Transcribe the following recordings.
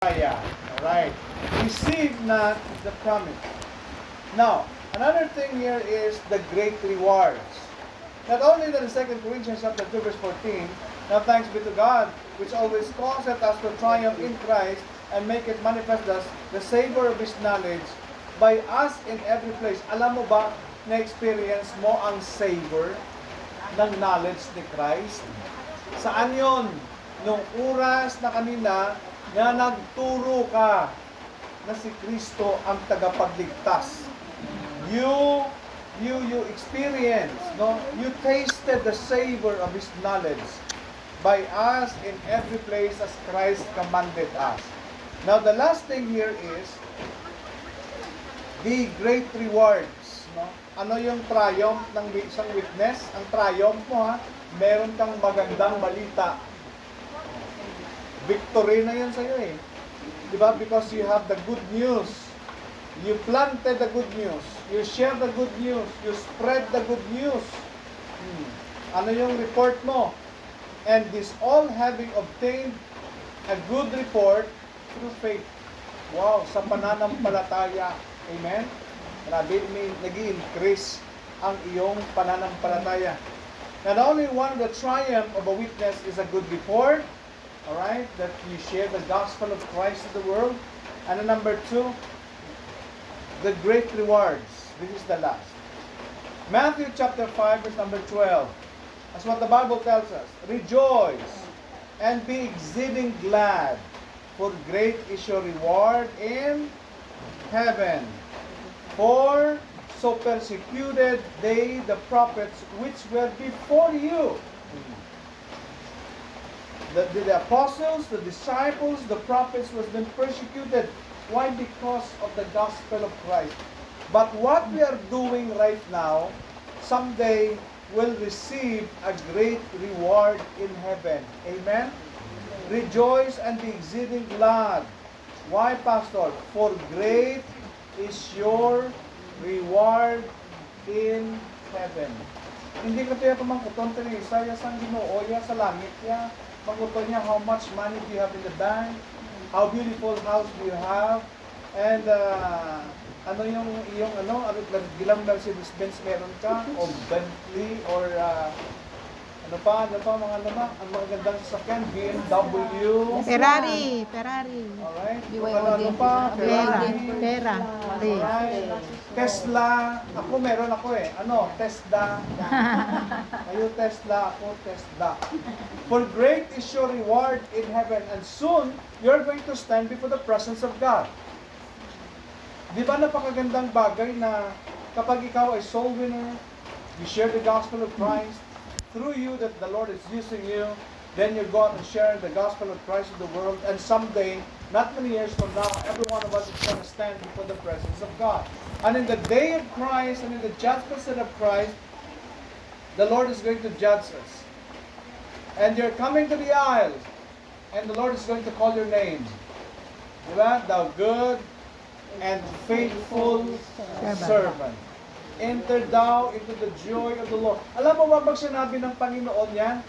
Alright. Receive not the promise. Now, another thing here is the great rewards. Not only that in 2 Corinthians chapter 2 verse 14, now thanks be to God, which always causeth us to triumph in Christ, and make it manifest us the savor of His knowledge by us in every place. Alam mo ba, na-experience mo ang savor ng knowledge ni Christ? Saan yon? Nung oras na kanina na nagturo ka na si Kristo ang tagapagligtas. You experience, no? You tasted the savor of His knowledge by us in every place as Christ commanded us. Now the last thing here is the great rewards, no? Ano yung triumph ng isang witness? Ang triumph mo, meron kang magandang balita. Victory na yan sa'yo eh. Diba? Because you have the good news. You planted the good news. You share the good news. You spread the good news. Ano yung report mo? And this all having obtained a good report through faith. Wow, sa pananampalataya. Amen? Grabe, nag-i-increase ang iyong pananampalataya. Not only one of the triumph of a witness is a good report, alright, that you share the gospel of Christ to the world. And number 2, the great rewards. This is the last. Matthew chapter 5 verse number 12. That's what the Bible tells us. Rejoice and be exceeding glad, for great is your reward in heaven. For so persecuted they the prophets which were before you. The apostles, the disciples, the prophets was been persecuted. Why? Because of the gospel of Christ. But what we are doing right now, someday will receive a great reward in heaven. Amen? Rejoice and be exceeding glad. Why, Pastor? For great is your reward in heaven. Hindi ka tayo pamangkuton tayo Isaiah sang Ginoo ya sa langit ya. Pag-uto niya, how much money do you have in the bank? How beautiful house do you have? And ano yung iyong ilang Mercedes-Benz meron ka? O Bentley? Or ano pa ang mga gandang sasakyan? BMW? Ferrari. Alright? BYOD. Ano pa? Pera. Alright. Tesla. Ako meron ako eh. Tesla. Kayo Tesla, ako Tesla. For great is your reward in heaven, and soon you're going to stand before the presence of God. Di ba napakagandang bagay na kapag ikaw ay soul winner, you share the gospel of Christ, through you that the Lord is using you, then you go out and share the gospel of Christ with the world, and someday, not many years from now, every one of us is going to stand before the presence of God. And in the day of Christ, and in the judgment seat of Christ, the Lord is going to judge us. And you're coming to the aisle, and the Lord is going to call your name. Diba? Thou good and faithful servant. Enter thou into the joy of the Lord. Alam mo ba pag sinabi ng Panginoon yan?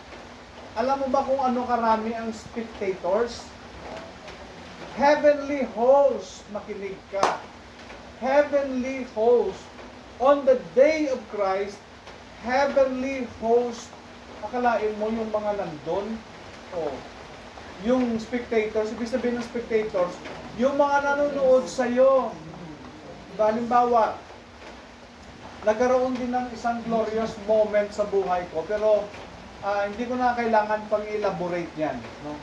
Alam mo ba kung ano karami ang spectators? Heavenly host, makinig ka. Heavenly host. On the day of Christ, heavenly host. Akalain mo yung mga nandun? Yung spectators, ibig sabihin ng spectators, yung mga nanonood sa'yo. Halimbawa, nagkaroon din ng isang glorious moment sa buhay ko, pero hindi ko na kailangan pang-elaborate yan. No?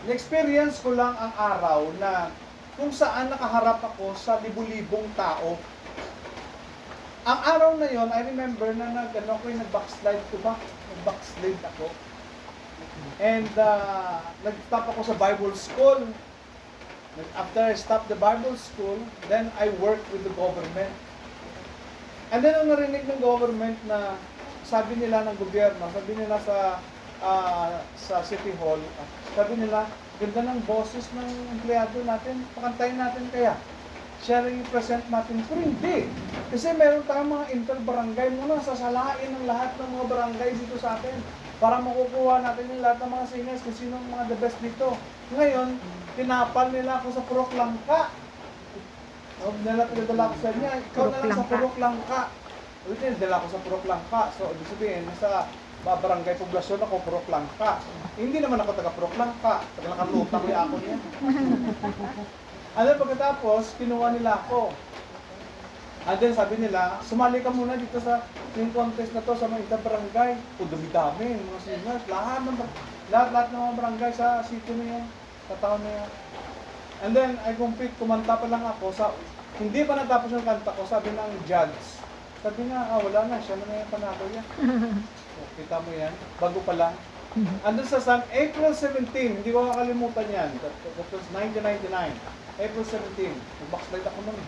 Na-experience ko lang ang araw na kung saan nakaharap ako sa libu-libong tao. Ang araw na yon, I remember na nag-backslide ako. And nag-stop ako sa Bible school. After I stopped the Bible school, then I worked with the government. And then ang narinig ng government na sabi nila ng gobyerno, sabi nila sa City Hall, sabi nila, ganda ng boses ng empleyado natin, pakantayin natin kaya. Sharing present natin. Pero hindi. Kasi meron tayong mga inter-barangay muna, sasalain ng lahat ng mga barangay dito sa atin. para makukuha natin yung lahat ng mga singers kung sino ang mga the best dito. Ngayon, tinapal nila ako sa Purok Langka. Pinadala ko sa niya, ikaw na lang sa Purok Langka. Pinadala ko sa Purok Langka. So, ibig sabihin, nasa barangay poblasyon ako, Purok Langka. Hindi naman ako taga Purok Langka. Taga Langka, kuya ako niya. Ano pagkatapos, kinuha nila ako. And then sabi nila, sumali ka muna dito sa yung contest na to sa mga barangay. O dami-dami, mga singers, lahat ng mga barangay sa city na yan, sa town na yan. And then, I compete, kumanta pa lang ako sa, hindi pa natapos yung kanta ko, sabi ng judge. Sabi nga, wala na, siya na yung panalo yan. So, kita mo yan, bago pa lang. And then sa April 17, hindi ko makakalimutan yan, that was 1999, April 17, nag-backslide ako nun.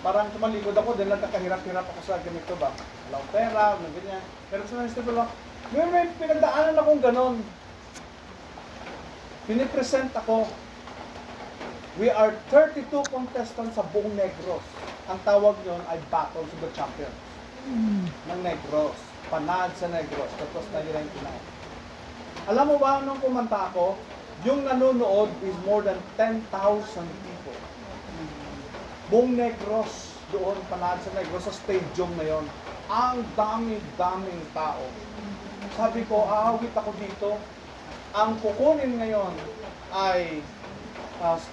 Parang tumalikod ako, din lang kakahirap-hirap ako sa ganito ba? Wala akong pera, ganyan. Pero sa festival ako, may pinagdaanan akong ganon. Pinipresent ako. We are 32 contestants sa buong Negros. Ang tawag nyon ay Battle to the Champions ng Negros. Panad sa Negros. That was 1999. Alam mo ba nung kumanta ako, yung nanonood is more than 10,000 people. Buong Negros, doon panad sa Negros, sa stadium na yon. Ang daming tao. Sabi ko, aawit ako dito. Ang kukunin ngayon ay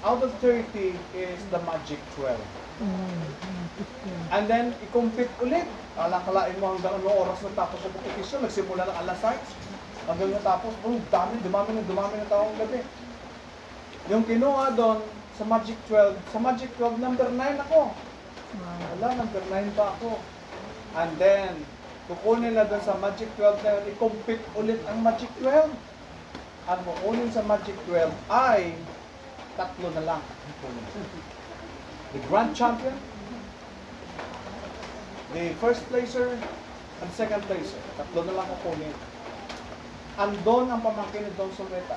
out of 30 is the Magic 12. And then, i-compete ulit. Kalain mo hanggang anong oras natapos yung competition. Nagsimula ng alas 6. Hanggang natapos, dumami na tao ang gabi. Yung kinuha doon, sa Magic 12, number 9 ako. Wala, number 9 pa ako. And then, kukunin na doon sa Magic 12 na yun, i-compete ulit ang Magic 12. Ang kukunin sa Magic 12 ay tatlo na lang. The Grand Champion, the first placer, and second placer. Tatlo na lang kukunin. Andon ang pamangkin ni Don Soleta.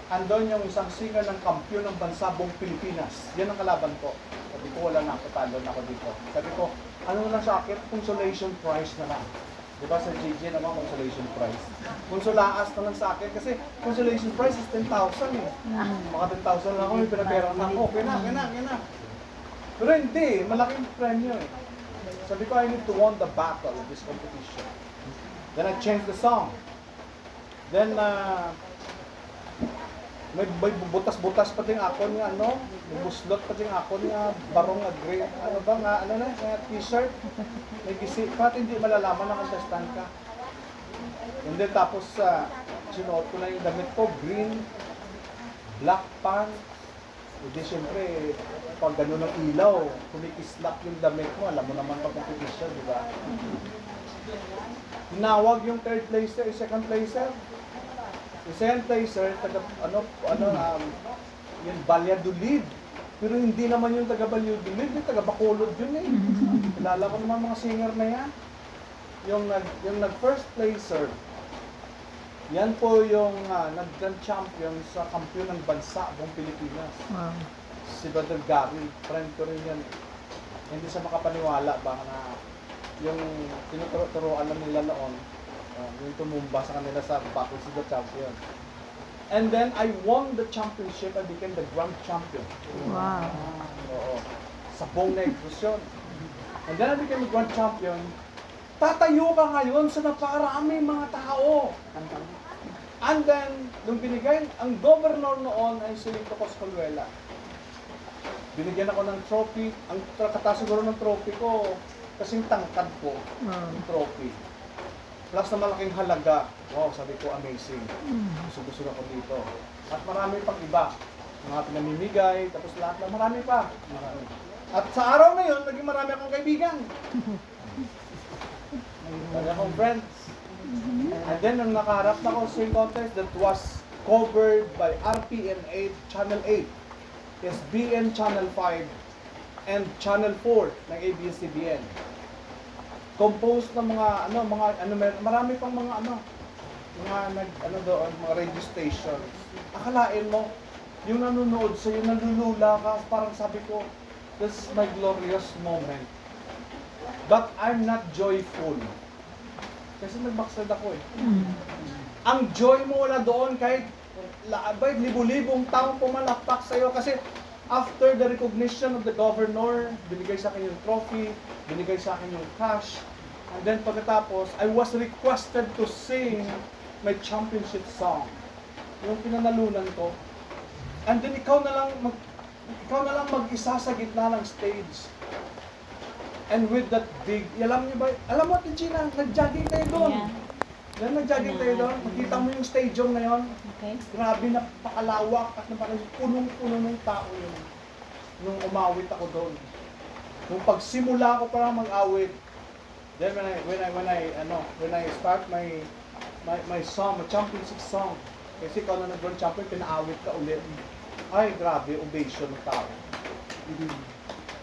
Andon yung isang singer ng kampiyon ng bansa buong Pilipinas. Yan ang kalaban ko. Sabi ko, wala na ako, talo na ako dito. Sabi ko, ano na lang sa akin? Consolation prize na lang. Diba sa JJ naman, consolation prize. Consolaas na lang sa akin kasi consolation prize is 10,000 eh. Mga 10,000 lang ako, may pinapera na ako. Okay na. Pero hindi, malaking premyo eh. Sabi ko, I need to win the battle of this competition. Then I changed the song. Then, may butas-butas pa din ako niya, may buslot pa din ako niya, barong na gray, t-shirt, may gisi, pat hindi malalaman na contestant ka. And then tapos, sinuot ko na yung damit ko, green, black pants, hindi siyempre, pag gano'n ng ilaw, kumikislap yung damit mo, alam mo naman pag competition, di ba? Tinawag yung third placer, yung second placer. Yung second placer, yung Valladolid. Pero hindi naman yung taga Valladolid, yung taga Bacolod yun eh. Kilala ko naman mga singer na yan. Yung nag-first placer, yan po yung nag-grand champion sa kampiyon ng bansa buong Pilipinas. Wow. Si Brother Gary, friend ko rin yan. Hindi siya makapaniwala ba na yung tinuturuan lang nila noon, yung tumumba sa kanila sa Battle to the Champion. And then I won the championship and became the grand champion. Wow. Oo. Sa buong Negros yun. And then I became the grand champion. Tatayo ka ngayon sa napakarami mga tao. And then, nung binigay, ang governor noon ay si Lito Coscaluela. Binigyan ako ng trophy. Ang kataas siguro ng trophy ko, kasing tangkad ko, yung trophy. Plus na malaking halaga. Wow, sabi ko, amazing. Gusto ako dito. At marami pang iba. Mga pinamimigay, tapos lahat na marami pa. Marami. At sa araw na yun, naging marami akong kaibigan. Marami akong friends. And then, nung nakaharap na ako sa contest that was covered by RPN 8, Channel 8, SBN Channel 5, and Channel 4 ng ABS-CBN. Composed ng marami pang mga mga radio stations. Akalain mo, yung nanonood sa'yo, nalulula ka, parang sabi ko, this is my glorious moment. But I'm not joyful. Kasi nag-backslide ako eh. Ang joy mo wala doon kahit libu-libong taong pumalakpak sa'yo. Kasi after the recognition of the governor, binigay sa akin yung trophy, binigay sa akin yung cash. And then pagkatapos, I was requested to sing my championship song. Yung pinanalunan ko. And then ikaw na lang mag-isa sa gitna ng stage. And with that big, alam mo Ate Gina, nag-jogging tayo doon. Yeah. Nag-jogging tayo doon. Makita mo yung stadium na yon. Okay. Grabe, napakalawak at punong-puno ng tao yun. Nung umawit ako doon. Nung pagsimula ko parang mag-awit, then when I start my song, my championship song, kasi ikaw na nag-world champion, pinaawit ka ulit. Ay, grabe, ovation ng tao.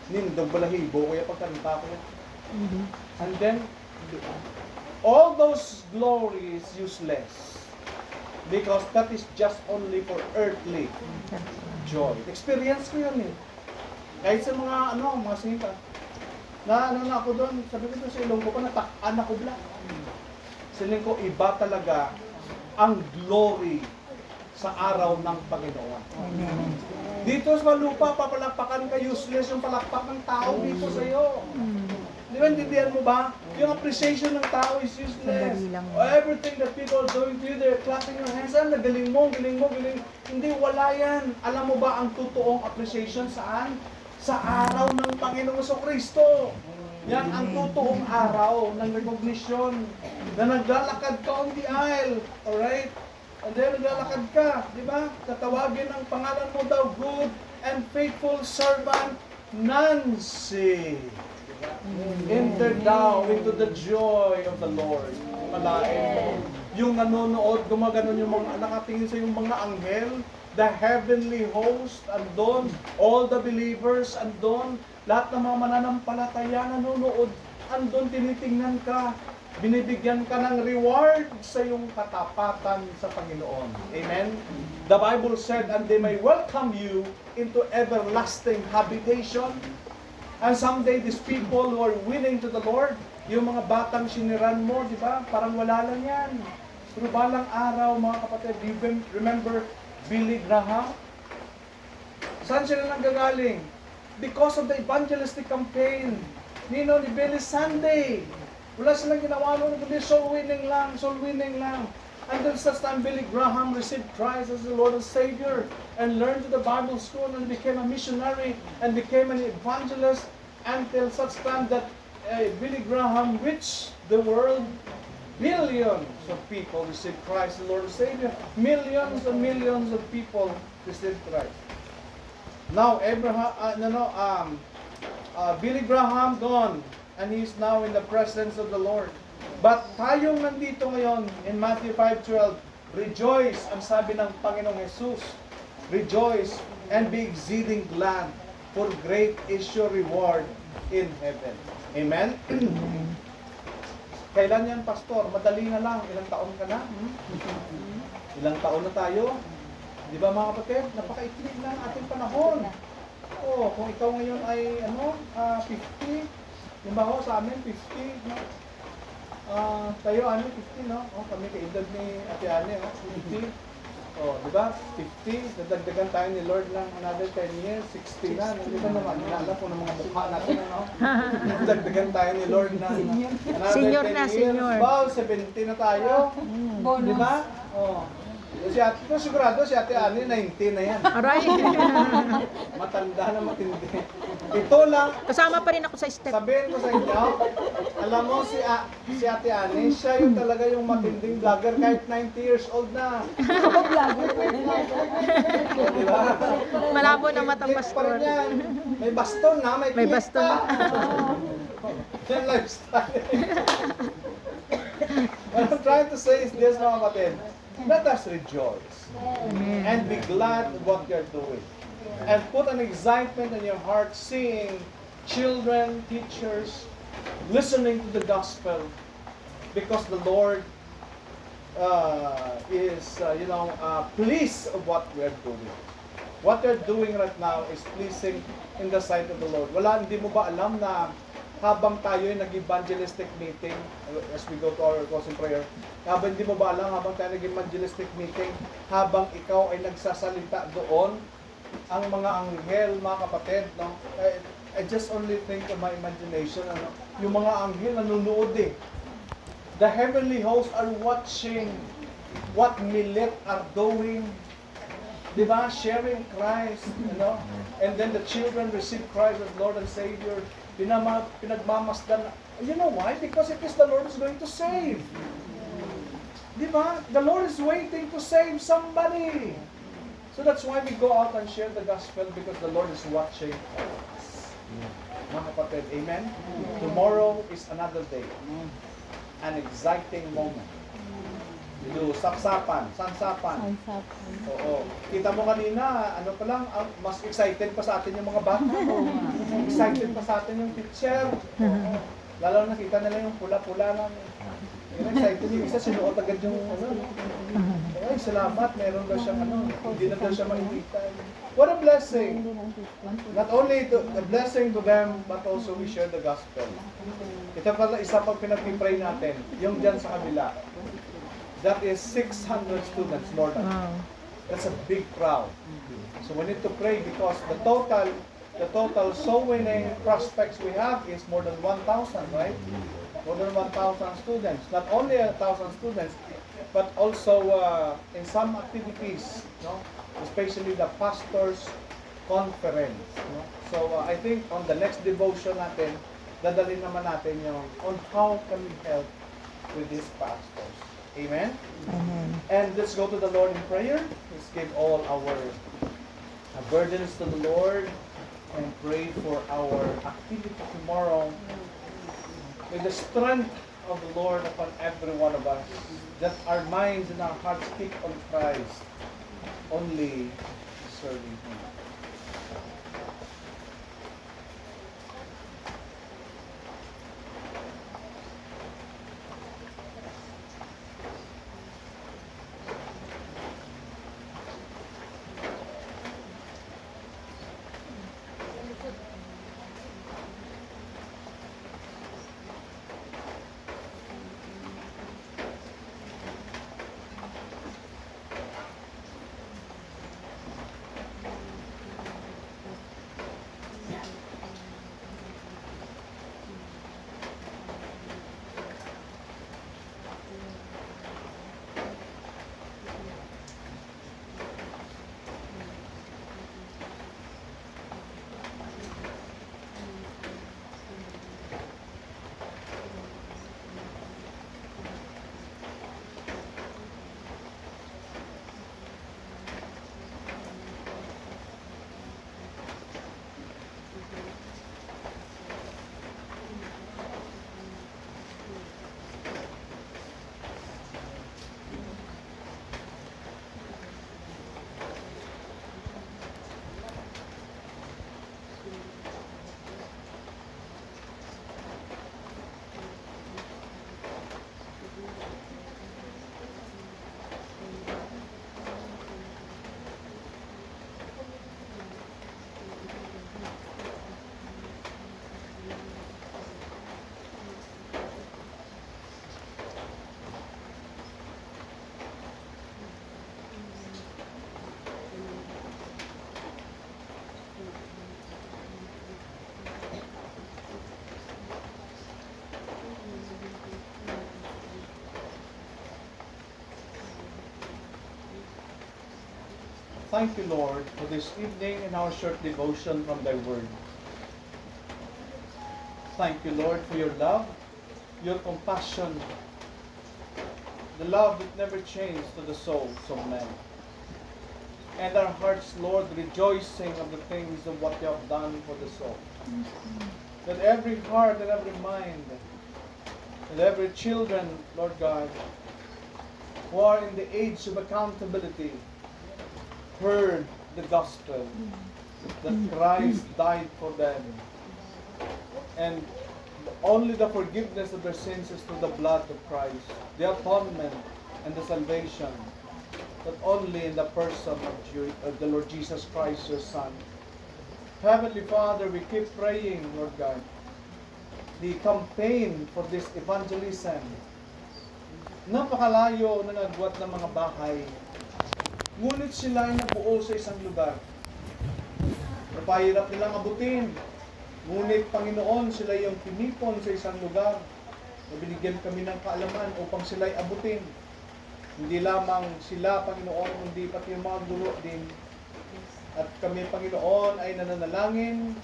Nindog balahibo, kaya pagkanta ko. And then, all those glory is useless. Because that is just only for earthly joy. Experience ko yun eh. Kahit sa mga singka. Na ako doon, sabi ko doon sa ilong ko pa, natakpan ako bla. Siling ko, iba talaga ang glory sa araw ng Panginoon. Dito sa lupa, papalakpakan ka, useless yung palakpak ng tao dito sa iyo. Di ba, intindihan mo ba? Yung appreciation ng tao is useless. Everything that people are doing to you, they're clapping your hands. Galing mo. Hindi, wala yan. Alam mo ba ang totoong appreciation saan? Sa araw ng Panginoon Kristo. Yan ang totoong araw ng recognition na naglalakad ka on the aisle. Alright? And then naglalakad ka, di ba? Tatawagin ang pangalan mo daw, good and faithful servant, Nancy. Enter thou into the joy of the Lord. Malain mo. Yung nanonood, gumaganon yung mga nakatingin sa yung mga anghel, the heavenly host, andon, all the believers, andon, lahat ng mga mananampalataya nanonood, andon, tinitingnan ka. Binibigyan ka ng reward sa iyong katapatan sa Panginoon. Amen? The Bible said, and they may welcome you into everlasting habitation. And someday, these people who are winning to the Lord, yung mga batang siniran mo, di ba? Parang wala lang yan. Pero balang araw, mga kapatid, do you remember Billy Graham? Saan sila nanggagaling? Because of the evangelistic campaign. Ni Billy Sunday. Wala silang ginawa nun, kundi soul winning lang. And then such time, Billy Graham received Christ as the Lord and Savior and learned to the Bible school and became a missionary and became an evangelist until such time that Billy Graham reached the world. Billions of people received Christ as the Lord and Savior. Millions and millions of people received Christ. Now, Billy Graham gone. And he is now in the presence of the Lord. But tayong nandito ngayon in Matthew 5:12, rejoice, ang sabi ng Panginoong Jesus, rejoice and be exceeding glad, for great is your reward in heaven. Amen? Kailan yan, Pastor? Madali na lang. Ilang taon ka na? Ilang taon na tayo? Di ba mga kapatid? Napakaikli na ang ating panahon. Oh, kung ikaw ngayon ay 50, yung ba ho, sa amin, 50, no? Tayo, 50, no? Oh, kami kaedad ni Ate Anne, 50. Oh, di ba? 50, dadagdagan tayo ni Lord ng another 10 years, 60 na. Hindi ba naman, alam po ng mga mukha natin, no? Dadagdagan tayo ni Lord ng another Senior 10 na, years. senior. Wow, 70 na tayo. Di ba? Oh. Si Ate, sigurado si Ate Anne, 90 na yan. Aray. Matanda na matindi. Ito lang, Kasama pa rin ako sa step. sabihin ko sa inyo, alam mo si Ate Anne, siya yung talaga yung matinding vlogger kahit 90 years old na. Diba? Malabo na matang Click pa rin pastor. yan. May baston na, may May click baston pa. na. Yan lifestyle. What I'm trying to say is this, mga kapatid. Let us rejoice and be glad of what you're doing. And put an excitement in your heart seeing children, teachers, listening to the gospel, because the Lord is, pleased of what we're doing. What you're doing right now is pleasing in the sight of the Lord. Hindi mo ba alam na habang tayo ay nag-evangelistic meeting, as we go to our closing prayer, habang hindi mo ba alam, habang tayo nag-evangelistic meeting, habang ikaw ay nagsasalita doon, ang mga anghel, mga kapatid, no? I just only think of my imagination, ano? Yung mga anghel nanonood eh. The heavenly hosts are watching what Milet are doing. Diba? Sharing Christ, you know? And then the children receive Christ as Lord and Savior. Pinagmamasdan. You know why? Because it is the Lord who's going to save. Diba? The Lord is waiting to save somebody. So that's why we go out and share the gospel, because the Lord is watching us. Mga kapatid, amen? Tomorrow is another day. An exciting moment. Sapsapan, sansapan. Oo. Kita mo kanina, ano pa lang, mas excited pa sa atin yung mga bata. Excited pa sa atin yung teacher. Oo. Lalo nakita nila yung pula-pula lang. Yung excited yung isa, sinuot agad yung ano. Ay, salamat, meron daw siyang ano, hindi na daw siya maibitan. What a blessing! Not only a blessing to them, but also we share the gospel. Ito pala isa pag pinag-pray natin, yung dyan sa kabila. That is 600 students, more than. That's a big crowd. So we need to pray because the total soul winning prospects we have is more than 1,000, right? More than 1,000 students. Not only 1,000 students, but also in some activities, no? Especially the pastors' conference. No? So I think on the next devotion natin, dadalhin naman natin yung on how can we help with these pastors. Amen? Amen. And let's go to the Lord in prayer. Let's give all our burdens to the Lord and pray for our activity tomorrow with the strength of the Lord upon every one of us, that our minds and our hearts keep on Christ, only serving Him. Thank you, Lord, for this evening and our short devotion from Thy Word. Thank you, Lord, for your love, your compassion, the love that never changes to the souls of men. And our hearts, Lord, rejoicing of the things of what you have done for the soul. That every heart and every mind, and every children, Lord God, who are in the age of accountability, heard the gospel, that Christ died for them. And only the forgiveness of their sins is through the blood of Christ, the atonement and the salvation, that only in the person of the Lord Jesus Christ, your Son. Heavenly Father, we keep praying, Lord God, the campaign for this evangelism. Napakalayo na nagbuhat ng mga bahay. Ngunit sila ay nabuo sa isang lugar. Napahirap nilang abutin. Ngunit Panginoon, sila yung pinipon sa isang lugar. Binigyan kami ng kaalaman upang sila ay abutin. Hindi lamang sila, Panginoon, kundi pati yung mga guro din. At kami, Panginoon, ay nananalangin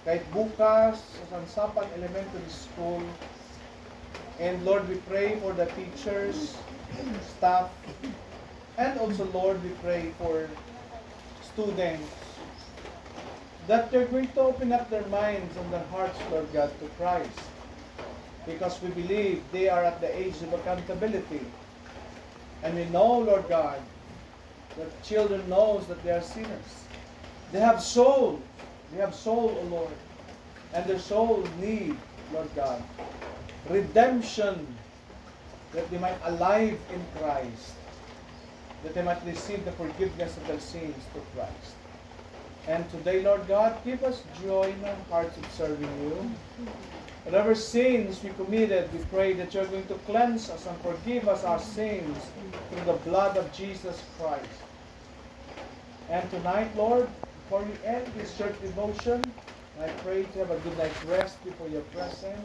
kahit bukas sa Sansapan Elementary School. And Lord, we pray for the teachers, staff, and also, Lord, we pray for students that they're going to open up their minds and their hearts, Lord God, to Christ. Because we believe they are at the age of accountability. And we know, Lord God, that children knows that they are sinners. They have soul. They have soul, O Lord. And their soul need, Lord God, redemption, that they might alive in Christ, that they might receive the forgiveness of their sins to Christ. And today, Lord God, give us joy in our hearts of serving you. Whatever sins we committed, we pray that you're going to cleanse us and forgive us our sins through the blood of Jesus Christ. And tonight, Lord, before we end this church devotion, I pray to have a good night's rest before your presence,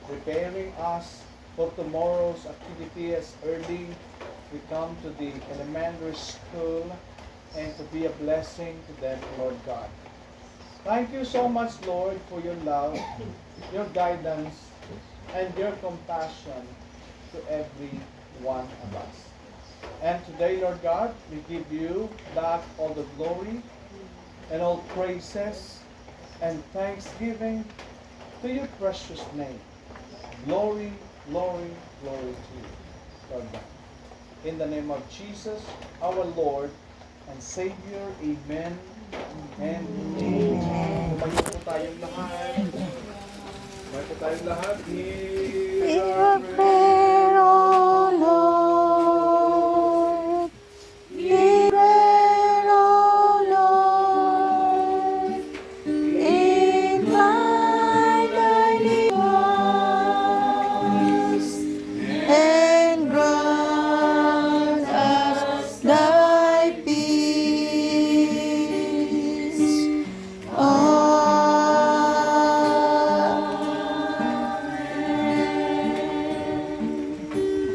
preparing us for tomorrow's activity as early we come to the elementary school and to be a blessing to them, Lord God. Thank you so much, Lord, for your love, your guidance, and your compassion to every one of us. And today, Lord God, we give you back all the glory and all praises and thanksgiving to your precious name. Glory, glory, glory to you, Lord God. In the name of Jesus, our Lord and Savior, amen and amen. Tumayo po tayong lahat. Tumayo po tayong lahat. Hear our prayer, O Lord. Hear prayer, O Lord. Incline thine ears and grant us thy peace.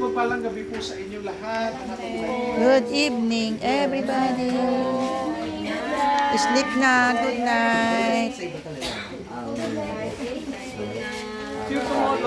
Pagpalang gabi po sa inyong lahat. Good evening, everybody. Sleep na. Good night. See you tomorrow.